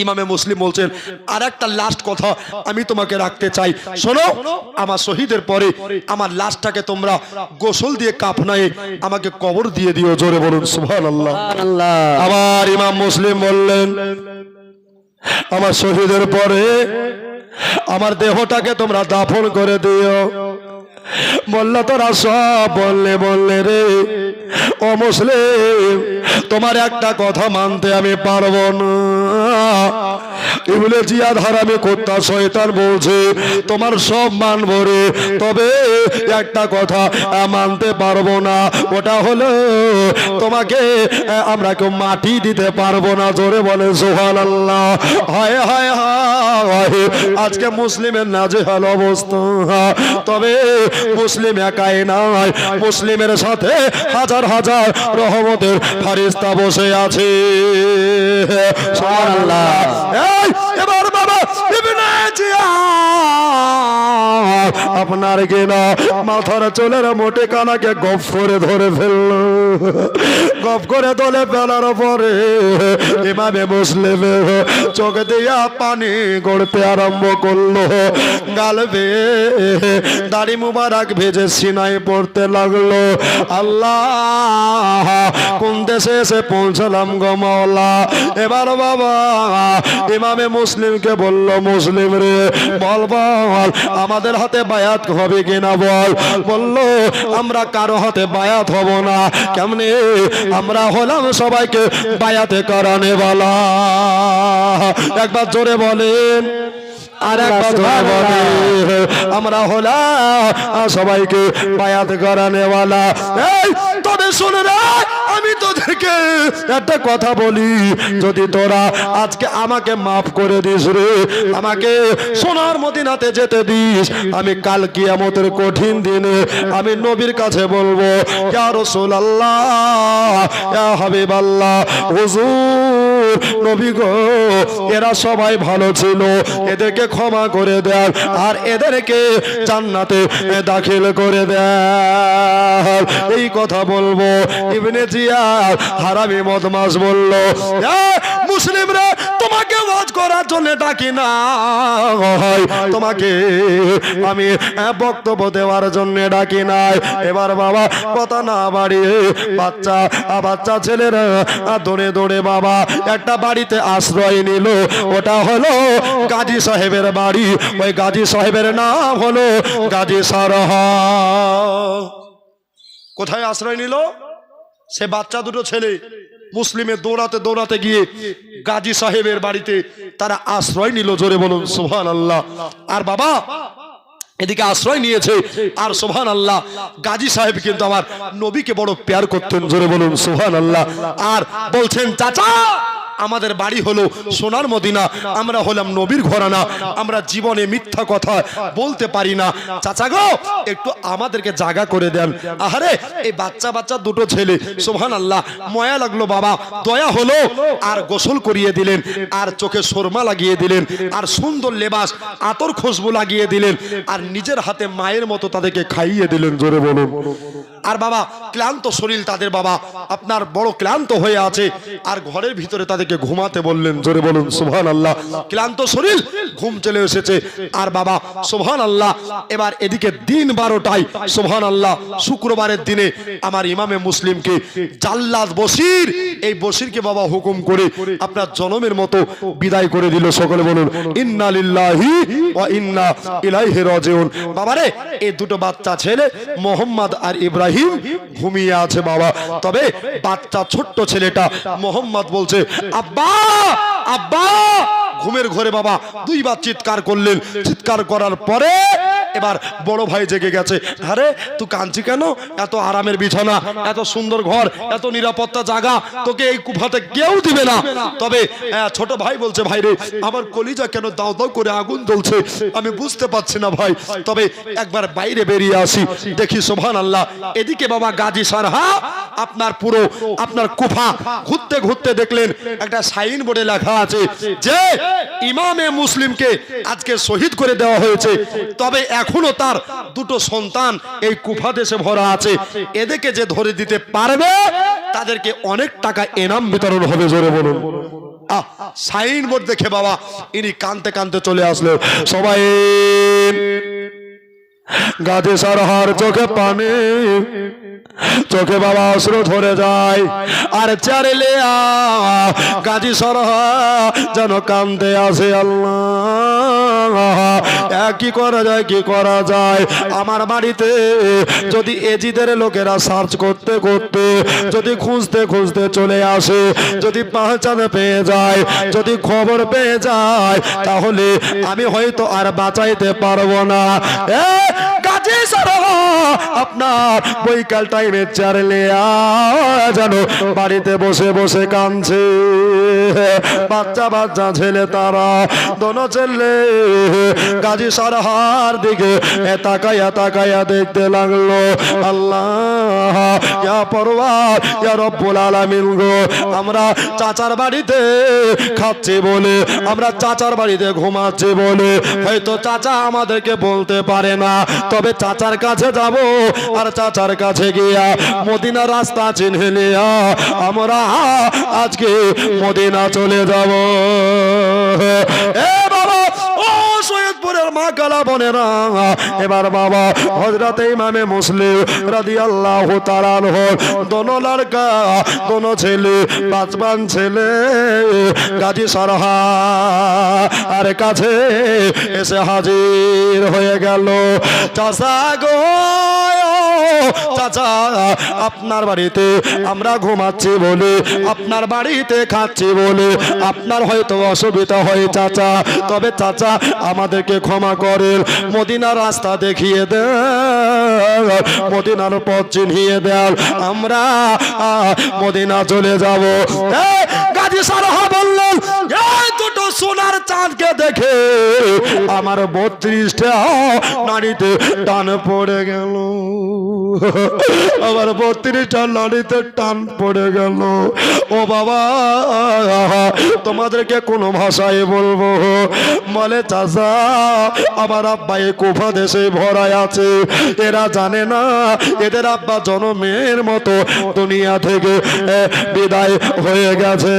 ইমামে মুসলিম বলছেন আর একটা লাস্ট কথা আমি তোমাকে রাখতে চাই, শোনো, আমার শহীদের পরে আমার লাশটাকে তোমরা গোসল দিয়ে কাফনায়ে আমাকে কবর দিয়ে দিও। জোরে বলুন সুবহানাল্লাহ। আবার ইমাম মুসলিম বললেন আমার শহীদের পরে আমার দেহটাকে তোমরা দাফন করে দিও। বলল তোরা সব বললে রে ও মুসলিম, তোমার একটা কথা মানতে আমি পারবো না। ইবনে জিয়াদ হারামি কুত্তা শয়তান বলছে তোমার সব মানবো রে, তবে একটা কথা মানতে পারবো না, ওটা হলো তোমাকে আমরা কেউ মাটি দিতে পারবো না। জোরে বলে সুবহানাল্লাহ। হায় হায় হায়, আজকে মুসলিমের নাজেহাল অবস্থা। তবে মুসলিম একাই নয়, মুসলিমের সাথে হাজার হাজার রহমতের ফেরেশতা বসে আছে। সুবহানাল্লাহ। এবার বাবা ইবনে জিয়াদ আপনার কিনা মাথার চুলের মোটে কানাকে গফ করে ধরে ফেললো। গফ করে ধরে ফেলার পরে ইমামে মুসলিম চোখ দিয়া পানি গড়তে আরম্ভ করলো। গাল বেয়ে দাড়ি মুবারক ভেজে সিনায় পড়তে লাগলো। আল্লাহ কোন দেশে এসে পৌঁছলাম গো মাওলা। এবার বাবা ইমামে মুসলিমকে বলল মুসলিম রে বল বল আমাদের হাতে বায়াত হবে কিনা বল। বলল আমরা কারো হাতে বায়াত হব না। কেমনে? আমরা হলাম সবাইকে বায়াতে করানে বলা। একবার জোরে বলেন, আর একবার জোরে বলেন, আমরা হলাম সবাইকে বায়াত করানে বলা। এই তবে শুনে রে, আমি তোদেরকে একটা কথা বলি, যদি তোরা আজকে আমাকে মাফ করে দিস রে, আমাকে সোনার মদিনাতে যেতে দিস, আমি কাল কিয়ামতের কঠিন দিনে আমি নবীর কাছে বলবো ইয়া রাসূলুল্লাহ ইয়া হাবিবাল্লাহ, হুজুর নবী গো এরা সবাই ভালো ছিল, এদেরকে ক্ষমা করে দেন আর এদেরকে জান্নাতে দাখিল করে দেন। এই কথা বলবো। ইবনে জিয়াদ হারামি বদমাশ বলল মুসলিমরা তোমাকে ওয়াজ করার জন্য ডাকি না, তোমাকে আমি বক্তব্য দেওয়ার জন্য ডাকি নাই। এবার বাবা কথা না বাড়িয়ে বাচ্চা ছেলেরা দৌড়ে দৌড়ে বাবা একটা বাড়িতে আশ্রয় নিল। ওটা হলো গাজী সাহেবের বাড়ি। ওই গাজী সাহেবের নাম হলো গাজী সারহা। কোথায় আশ্রয় নিল? সে বাচ্চা দুটো ছেলে মুসলিমের দৌড়াতে দৌড়াতে গিয়ে গাজী সাহেবের বাড়িতে তারা আশ্রয় নিল। জোরে বলুন সুবহানাল্লাহ। আর বাবা এদিকে আশ্রয় নিয়েছে। আর সুবহানাল্লাহ, গাজী সাহেব কিন্তু আমার নবীকে বড় প্যার করতেন। জোরে বলুন সুবহানাল্লাহ। আর বলছেন চাচা আমাদের বাড়ি হলো সোনার মদিনা, আমরা হলাম নবীর ঘরানা, আমরা জীবনে মিথ্যা কথা বলতে পারি না। চাচা গো একটু আমাদেরকে জায়গা করে দেন। আহারে এই বাচ্চা দুটো ছেলে, সুবহানাল্লাহ, ময়া লাগলো বাবা, দয়া হলো। আর গোসল করিয়ে দিলেন, আর চোখে সুরমা লাগিয়ে দিলেন, আর সুন্দর লেবাস আতর খুশবু লাগিয়ে দিলেন, আর নিজের হাতে মায়ের মতো তাদেরকে খাইয়ে দিলেন। জোরে বলুন। আর বাবা ক্লান্ত শরীর তাদের, বাবা আপনার বড় ক্লান্ত হয়ে আছে, আর ঘরের ভিতরে তাদেরকে ঘুমাতে বললেন। জোরে বলুন সুবহানাল্লাহ। ক্লান্ত শরীর, ঘুম চলে এসেছে। আর বাবা সুবহানাল্লাহ, এবার এদিকে দিন 12টায় সুবহানাল্লাহ শুক্রবারের দিনে আমার ইমামে মুসলিমকে জাল্লাদ বশির, এই বশিরকে বাবা হুকুম করে আপনার জনমের মতো বিদায় করে দিল। সকলে বলুন ইন্না লিল্লাহি ওয়া ইন্না ইলাইহি রাজিউন। বাবারে এই দুটো বাচ্চা ছেলে মোহাম্মদ আর ইব্রাহিম ঘুমিয়ে আছে বাবা। তবে বাচ্চা ছোট্ট ছেলেটা মোহাম্মদ বলছে আব্বা আব্বা। ঘুমের ঘরে বাবা দুইবার চিৎকার করলেন। চিৎকার করার পরে এবার বড় ভাই জেগে গেছে। আরে তুই কাঁদছি কেন? এত আরামের বিছানা, এত সুন্দর ঘর, এত নিরাপত্তা জায়গা তোকে এই কুফাতে কেউ দিবে না। তবে ছোট ভাই বলছে ভাই রে আমার কলিজা কেন দাও দাও করে আগুন জ্বলছে, আমি বুঝতে পারছি না ভাই। তবে একবার বাইরে বেরিয়ে আসি, দেখি সুবহানাল্লাহ এদিকে বাবা গাজী সারহা আপনার পুরো আপনার কুফা ঘুরতে ঘুরতে দেখলেন একটা সাইন বোর্ডে লেখা আছে যে ইমামে মুসলিমকে আজকে শহীদ করে দেওয়া হয়েছে। তবে এখনো তার দুটো সন্তান এই কুফা দেশে ভরা আছে, এদেরকে যে ধরে দিতে পারবে তাদেরকে অনেক টাকা এনাম বিতরণ হবে। জোরে বলুন। সাইনবোর্ড দেখে বাবা ইনি কানতে কানতে চলে আসলো। সবাই গাজী সরহার চোখে পানি, চোখে বাবা অশ্রু ধরে যায়। আর চারিলে গাজী সরহা যেন কান্দে আসে। আল্লাহ, কি করা যায়, কি করা যায়? আমার বাড়িতে যদি এজিদের লোকেরা সার্চ করতে করতে যদি খুঁজতে খুঁজতে চলে আসে, যদি পহচান পেয়ে যায়, যদি খবর পেয়ে যায়, তাহলে আমি হয়তো আর বাঁচাইতে পারবো না। গাজী সরহা আপনার বৈকাল টাইমে চারলে যেন বাড়িতে বসে বসে কাঁদছে। বাচ্চা বাচ্চা ছেলে তারা দোনো ছেলে গাজী সরহার দিকে তাকায়া তাকায়া দেখতে লাগলো। আল্লাহ, ইয়া পরওয়ার, ইয়া রব্বুল আলামিন গো, আমরা চাচার বাড়িতে খাচ্ছি বলে, আমরা চাচার বাড়িতে ঘুমাচ্ছি বলে হয়তো চাচা আমাদেরকে বলতে পারে না, তবে চাচার কাছে যাব, আর চাচার কাছে গিয়া মদিনা রাস্তা চিনে নিয়া আমরা আজকে মদিনা চলে যাব। এ বাবা, ও সৈয়দপুরের মা কালা বোনেরা, এবার বাবা হযরত ইমামে মুসলিম রাদিয়াল্লাহু তাআলা আনহু দোনো লড়কা, দোনো ছেলে, পাঁচবান ছেলে গাজী সরহা আর কাছে এসে হাজির হয়ে গেল। চাচা গো, চাচা আপনার বাড়িতে আমরা ঘুমাচ্ছি বলে, আপনার বাড়িতে খাচ্ছি বলে আপনার হয়তো অসুবিধা হয় চাচা, তবে চাচা আমাদেরকে ক্ষমা করেন, মদিনার রাস্তা দেখিয়ে দেন, মদিনার পথ চিনিয়ে দেন, আমরা মদিনা চলে যাব। গাজী সরহা বললেন, এই দুটো সোনার চাঁদকে দেখে আমার 32টা নাড়িতে টান পড়ে গেল, আমার 32টা নাড়িতে টান পড়ে গেল। ও বাবা, তোমাদেরকে কোন ভাষায় বলবো? বলে চাচা, আমার আব্বা এই কুফা দেশে ভরায় আছে, এরা জানে না এদের আব্বা জনমের মতো দুনিয়া থেকে বিদায় হয়ে গেছে।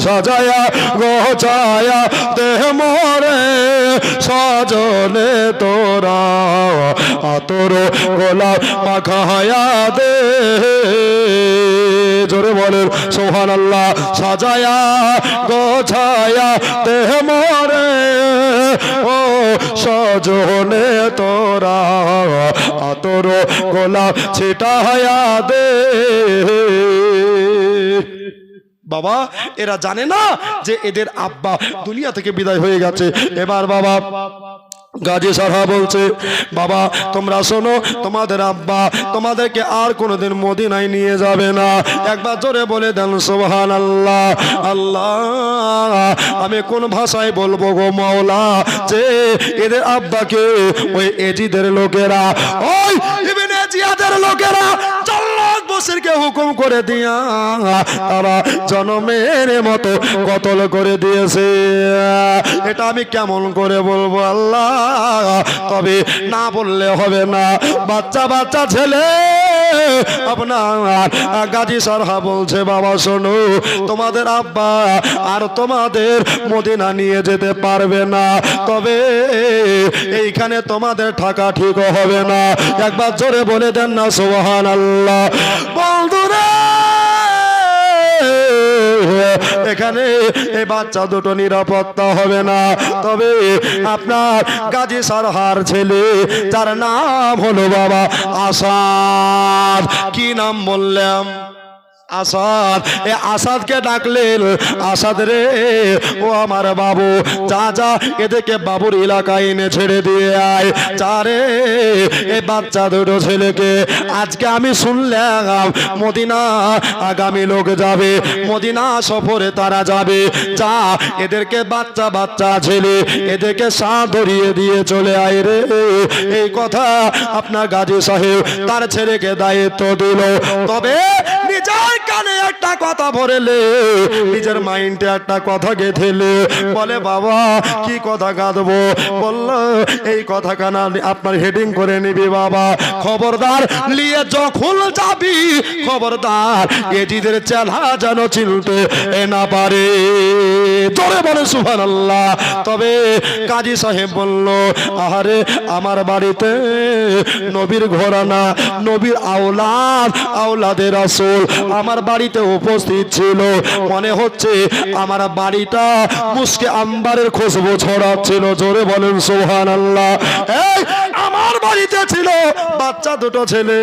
সাজায়া গোছায়া দেহ মরে সজনে তোরা, আতর গোলাপ মাখায়া দে, জোরে বলেন সুবহানাল্লাহ। সাজায়া গোছায়া দেহ মরে ও সজনে তোরা, আতর গোলাপ ছিটায়া দে। বাবা, এরা জানে না যে এদের আব্বা দুনিয়া থেকে বিদায় হয়ে গেছে। এবার বাবা গাজী সরহা বলছে, বাবা তোমরা শোনো, তোমাদের আব্বা তোমাদেরকে আর কোনোদিন মদিনায় নিয়ে যাবে না। একবার জোরে বলে দেন সুবহানাল্লাহ। আল্লাহ, আমি কোন ভাষায় বলবো গো মাওলা যে এদের আব্বাকে ওই এজিদের লোকেরা, ওই ইবনে জিয়াদের লোকেরা 4 লাখ বছরকে হুকুম করে দিয়া তারা জনমের মতো কতল করে দিয়েছে। এটা আমি কেমন করে বলবো আল্লাহ? তবে না বললে হবে না। বাচ্চা বাচ্চা ছেলে আপনার গাজী সরহা বলছে, বাবা শোনো, তোমাদের আব্বা আর তোমাদের মদিনা নিয়ে যেতে পারবে না, তবে এইখানে তোমাদের থাকা ঠিক হবে না। একবার জোরে বলে দেন না সুবহানাল্লাহ। বন্ধুরা, এখানে এই বাচ্চা দুটো নিরাপত্তা হবে না, তবে আপনার গাজী সরহার ছেলে যার নাম হলো বাবা আসাদ, কি নাম বললাম? আসাদ। এ আসাদকে ডাকলেন, আসাদ রে, ও আমার বাবু, যা যা এদেরকে বাবুর এলাকায় এনে ছেড়ে দিয়ে আয়। চারে এই বাচ্চা দুটো ছেলেকে আজকে আমি শুনলাম মদিনা আগামী লোক যাবে, মদিনা সফরে তারা যাবে, যা এদেরকে বাচ্চা বাচ্চা ছেলে এদেরকে সাথ ধরিয়ে দিয়ে চলে আয় রে। এই কথা আপনার গাজী সাহেব তার ছেলেকে দায়িত্ব দিল, তবে নিজের কানে একটা কথা বলেলে নিজের মাইন্ডে একটা কথা গেঁথেলে বলে বাবা কি কথা গাঁদবো বলল এই কথা কানা আপনার হেডিং করে নিবি বাবা খবরদার নিয়ে যখন যাবি খবরদার এজিদের চেলা যেন চিনতে না পারে জোরে বলে সুবহানাল্লাহ তবে কাজী সাহেব বলল আহারে আমার বাড়িতে নবীর ঘরানা নবীর আওলাদের রাসূল আমার বাড়িতে উপস্থিত ছিল মনে হচ্ছে আমার বাড়িটা মুস্কে আম্বারের খুশবু ছড়াচ্ছিল জোরে বলেন সুবহানাল্লাহ এই আমার বাড়িতে ছিল বাচ্চা দুটো ছেলে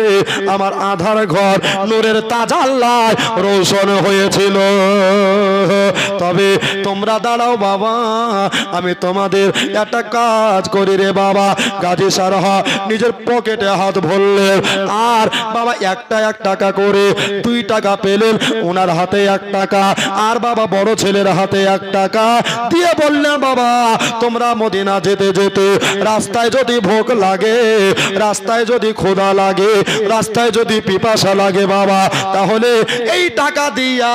আমার আধার ঘর নূরের তাজাল্লায় রোশন হয়েছিল তবে তোমরা দাঁড়াও বাবা আমি তোমাদের একটা কাজ করি রে বাবা গাজী সারহা নিজের পকেটে হাত ভরলেন আর বাবা একটা 1 টাকা করে 2 টাকা পেলেন ওনার হাতে 1 টাকা আর বাবা বড় ছেলের হাতে 1 টাকা দিয়ে বললেন বাবা তোমরা মদিনা যেতে যেতে রাস্তায় যদি ভোক লাগে রাস্তায় যদি ক্ষুধা লাগে রাস্তায় যদি পিপাসা লাগে বাবা তাহলে এই টাকা দিয়া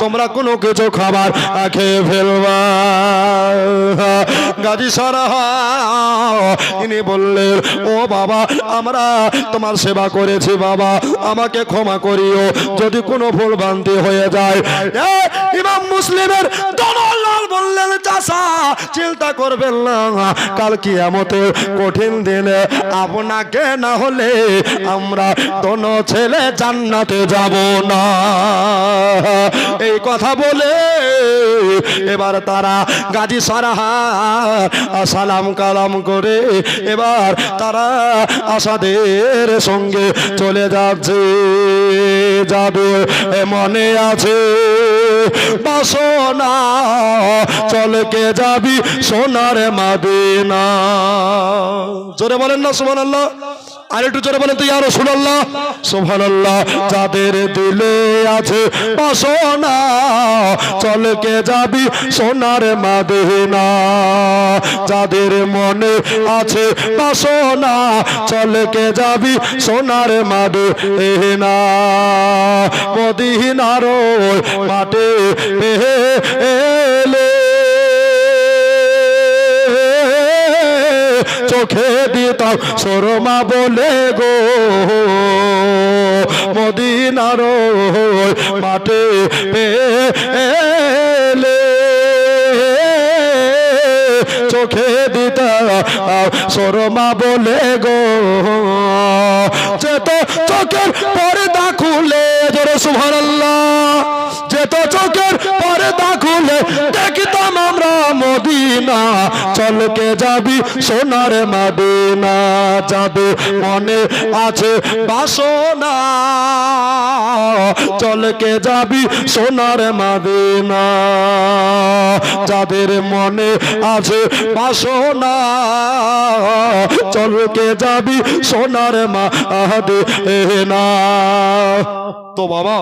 তোমরা কোনো কিছু খাবার খেয়ে ফেলবা গাজী সারহা ইনি বললেন ও বাবা আমরা তোমার সেবা করেছি বাবা আমাকে ক্ষমা করিও যদি কোনো ভুল ভ্রান্তি হয়ে যায় ইমাম মুসলিমের দলাল বললেন চাচা চিন্তা করবেন না কাল কিয়ামতে কঠিন দিনে আপনাকে না হলে আমরা দোনো ছেলে জান্নাতে যাব না এই কথা বলে এবার তারা গাজী সারহা সালাম কালাম করে এবার তারা আসাদের সঙ্গে চলে যাচ্ছে যাবে মনে আছে বাসনা চলকে যাবি সোনার মদিনা জোরে বলেন না সুবহানাল্লাহ আর একটু জোরে বলেন তো ইয়া রাসূলুল্লাহ সুবহানাল্লাহ যাদের দিলে আছে বাসনা চলকে যাবি সোনার মদিনা যাদের মনে আছে বাসনা চলকে যাবি সোনার মদিনা মদিনার মাঠে এলে চোখে দিতাম সুরমা বলে গো মদিনার মাঠে এলে চোখে দিতাম সুরমা বলে গো যেত চোখের পর্দা খুলে জোরে সুবহানাল্লাহ যেত চোখের পর্দা খুলে দেখতাম আমরা মদিনা চলকে যাবি সোনার মদিনা যাবে মনে আছে বাসনা চলকে যাবি সোনার মদিনা যাদের মনে আছে বাসনা চলকে যাবি সোনার মদিনা তো বাবা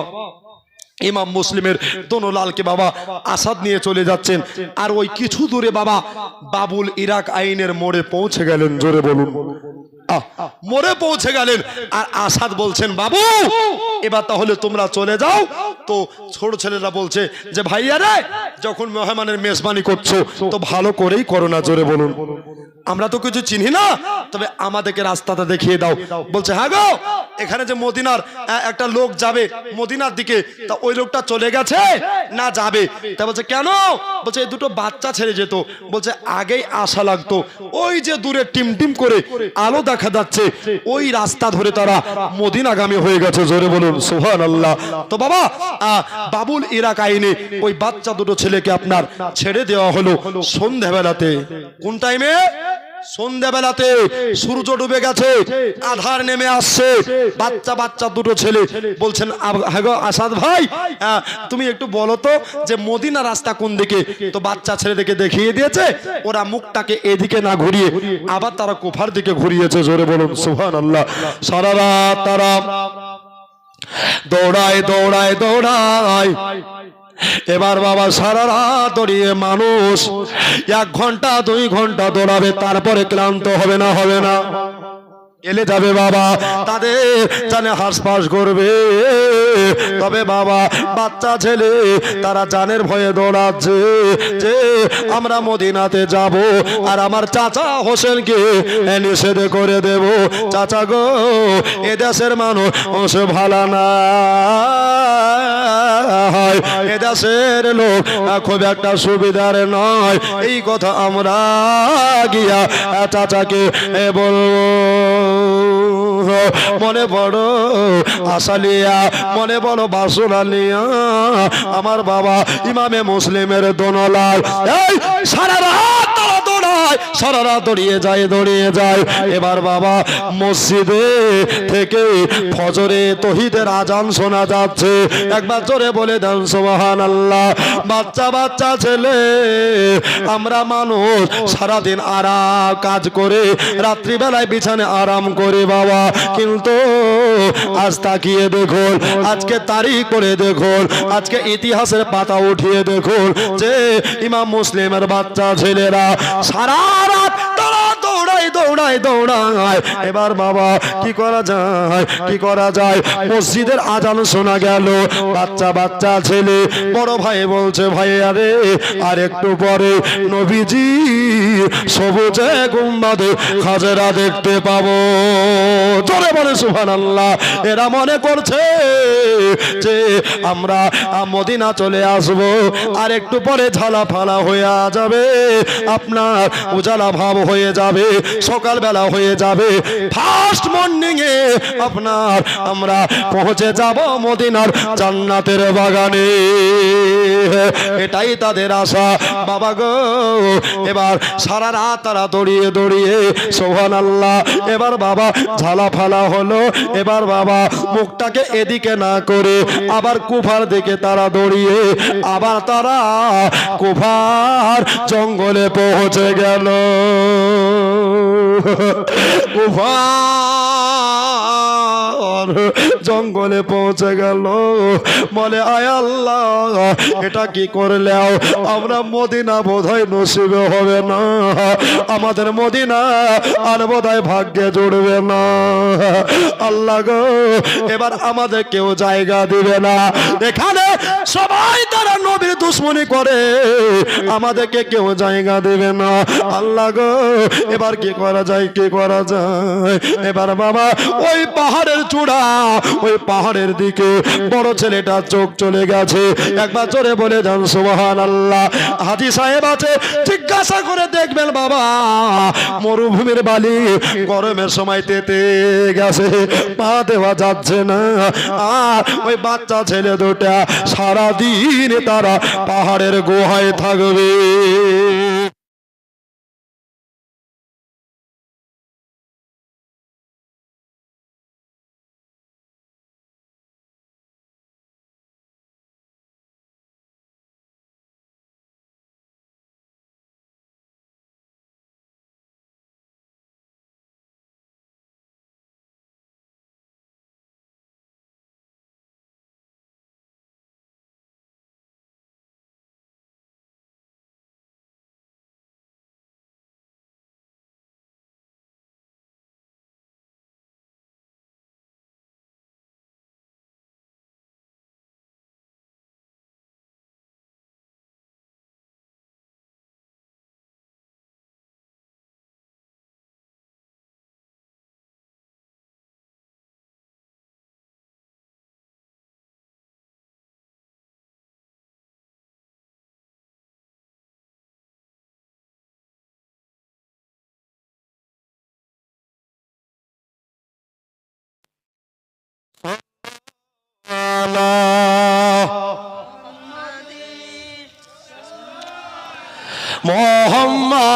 ইমাম মুসলিমের দোনো লালকে বাবা আসাদ নিয়ে চলে যাচ্ছেন আর ওই কিছু দূরে বাবা বাবুল ইরাক আইনের মোড়ে পৌঁছে গেলেন জোরে বলুন মোড়ে পৌঁছে গেলেন আর আসাদ বলছেন বাবু এবার তাহলে তোমরা চলে যাও তো ছোট ছেলেরা বলছে যে ভাইয়া রে যখন মেহমানের মেজবানি করছো তো ভালো করেই করো না জোরে বলুন আমরা তো কিছু চিনি না তবে আমাদেরকে রাস্তাটা দেখিয়ে দাও বলছে হ্যাঁ গো এখানে যে মদিনার একটা লোক যাবে মদিনার দিকে তা ওই লোকটা চলে গেছে না যাবে তা বলছে কেন বলছে এই দুটো বাচ্চা ছেড়ে যেত বলছে আগেই আশা লাগতো ওই যে দূরে টিম টিম করে আলো দেখা যাচ্ছে ওই রাস্তা ধরে তারা মদিনাগামী হয়ে গেছে জোরে বলুন সুবহানাল্লাহ তো বাবা বাবুল ইরাক আইনে ওই বাচ্চা দুটো ছেলেকে আপনার ছেড়ে দেওয়া হলো সন্ধ্যাবেলাতে কোন টাইমে সন্ধ্যাবেলাতে সূর্য ডুবে গেছে আধার নেমে আসছে বাচ্চা বাচ্চা দুটো ছেলে বলছেন আসাদ ভাই তুমি একটু বলো তো যে মদিনা রাস্তা কোন দিকে তো বাচ্চা ছেলেদেরকে দেখিয়ে দিয়েছে ওরা মুখটাকে এদিকে না ঘুরিয়ে আবার তারা কুফার দিকে ঘুরিয়েছে জোরে বলুন সুবহানাল্লাহ সারা রাত তারা দৌড়ায় দৌড়ায় দৌড়ায় এবার বাবা সারা রাত দৌড়িয়ে মানুষ 1 ঘন্টা 2 ঘন্টা দৌড়াবে তারপরে ক্লান্ত হবে না এলে যাবে বাবা তাদের জানে হাসপাস করবে তবে বাবা বাচ্চা ছেলে তারা জানের ভয়ে দৌড়াচ্ছে যে আমরা মদিনাতে যাব আর আমার চাচা হোসেনকে নিষেধ করে দেব। চাচা গো, এ দেশের মানুষ ভালো না, এ দেশের লোক খুব একটা সুবিধার নয়। এই কথা আমরা গিয়া চাচাকে বলবো। মনে বড় আশা লিয়া, মনে বড় বাসনা লিয়া আমার বাবা ইমামে মুসলিমের দোনলাল সারা রাত তারা দৌড়ায়, সারা রাত দৌড়িয়ে যায়। এবার বাবা মসজিদে থেকে ফজরে তহিদের আজান শোনা যাচ্ছে। একবার জোরে বলে দেন সুবহানাল্লাহ। বাচ্চা বাচ্চা ছেলে, আমরা মানুষ সারাদিন আরাম কাজ করে রাত্রিবেলায় বিছানে আরাম করে বাবা, কিন্তু আজ তাকিয়ে দেখুন, আজকে তারিখ করে দেখুন, আজকে ইতিহাসের পাতা উঠিয়ে দেখুন যে ইমাম মুসলিমের বাচ্চা ছেলেরা সারা রাত তারা দৌড়ায়। এবার বাবা কি করা যায়? মসজিদের আজান শোনা গেল। বাচ্চা ছেলে বড় ভাই বলছে, ভাই আরে আর একটু পরে নবীজি সবুজে গুম্বাদে খাজরা দেখতে পাবো। জোরে বলে সুবহানাল্লাহ। এরা মনে করছে যে আমরা মদিনা চলে আসব, আর একটু পরে ঝালা ফালা হয়ে যাবে, আপনার উজালা ভাব হয়ে যাবে, সকালবেলা হয়ে যাবে, ফার্স্ট মর্নিং এ আপনার আমরা পৌঁছে যাব মদিনার জান্নাতের বাগানে। এটাই তাদের আশা বাবা গো। এবার সারা রাত তারা দৌড়িয়ে সুবহানাল্লাহ। এবার বাবা ঝালা ফালা হলো। এবার বাবা মুখটাকে এদিকে না করে আবার কুফার দিকে তারা দৌড়িয়ে আবার তারা কুফার জঙ্গলে পৌঁছে গেল। কুফার জঙ্গলে পৌঁছে গেল। বলে আয় আল্লাহ, এটা কি করলেও আমরা মদিনা বোধহয় নসিবে হবে না, আমাদের মদিনা আর বোধহয় ভাগ্যে জুড়বে না। আল্লাহ গো, এবার আমাদের কেউ জায়গা দিবে না এখানে, সবাই তারা নবীর দুশ্মনী করে, আমাদেরকে কেউ জায়গা দেবে না। আল্লাহ গো, এবার কি করা যায়? এবার বাবা ওই পাহাড়ের চূড়া, ওই পাহাড়ের দিকে বড় ছেলেটা চোখ চলে গেছে। একবার জোরে বলে যান সুবহানাল্লাহ। হাজী সাহেব আছে, জিজ্ঞাসা করে দেখবেন বাবা মরুভূমির বালি গরমের সময় তেতে গেছে, পা দেওয়া যাচ্ছে না। আর ওই বাচ্চা ছেলে দুটা সারাদিন তারা পাহাড়ের গুহায় থাকবে।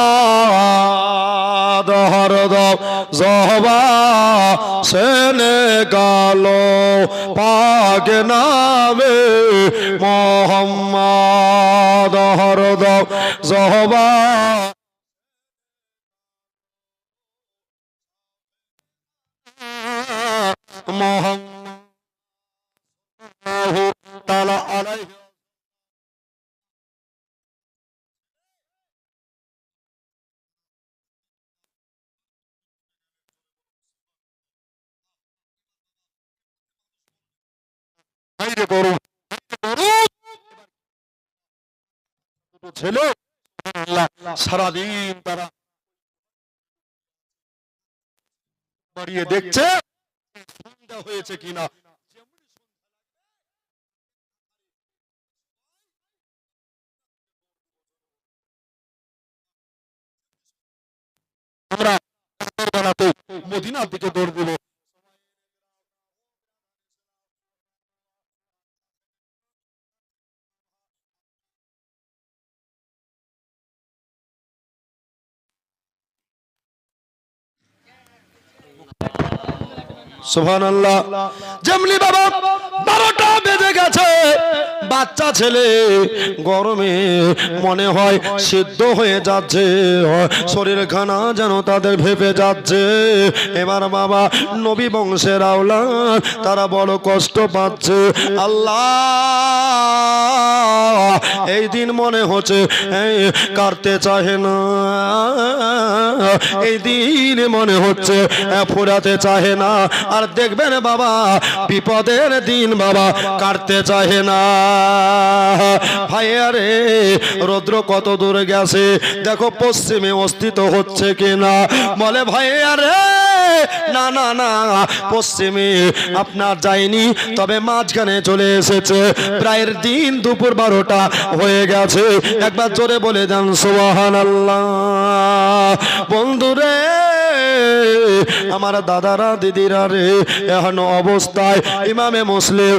মোহাম্মদ হরদম জহবা সেনে গালো পাক নামে, মোহাম্মদ হরদম জহবা মোহাম্মদ তাআলা আলাইহি বাইরে করো ছেলে সারাদিন তারা বাড়িয়ে দেখছে সন্ধ্যা হয়েছে কিনা। আমরা বানাতে মদিনার দিকে দৌড় দেবো। সুবহানাল্লাহ। যেমনি বাবা 12টা বেজে গেছে, বাচ্চা ছেলে গরমে মনে হয় সিদ্ধ হয়ে যাচ্ছে, শরীর খানা যেন তাদের ভেপে যাচ্ছে। এবার বাবা নবী বংশের আওলাদ তারা বড় কষ্ট পাচ্ছে। আল্লাহ এই দিন মনে হচ্ছে কাটতে চাহে না, এই দিন মনে হচ্ছে ফুরাতে চাহে না। আর দেখবেন বাবা বিপদের দিন বাবা কাটতে চাহে না। ভাইয়া রে রৌদ্র কত দূরে গেছে দেখো, পশ্চিমে অস্তিত্ব হচ্ছে কিনা। বলে ভাইয়া রে না না না, পশ্চিমে আপনার যায়নি, তবে মাঝখানে চলে এসেছে। প্রায়ের দিন দুপুর 12টা হয়ে গেছে। একবার জোরে বলে দেন সুবহানাল্লাহ। বন্ধুরে আমার দাদারা দিদিরা রে, এখন অবস্থায় ইমামে মুসলিম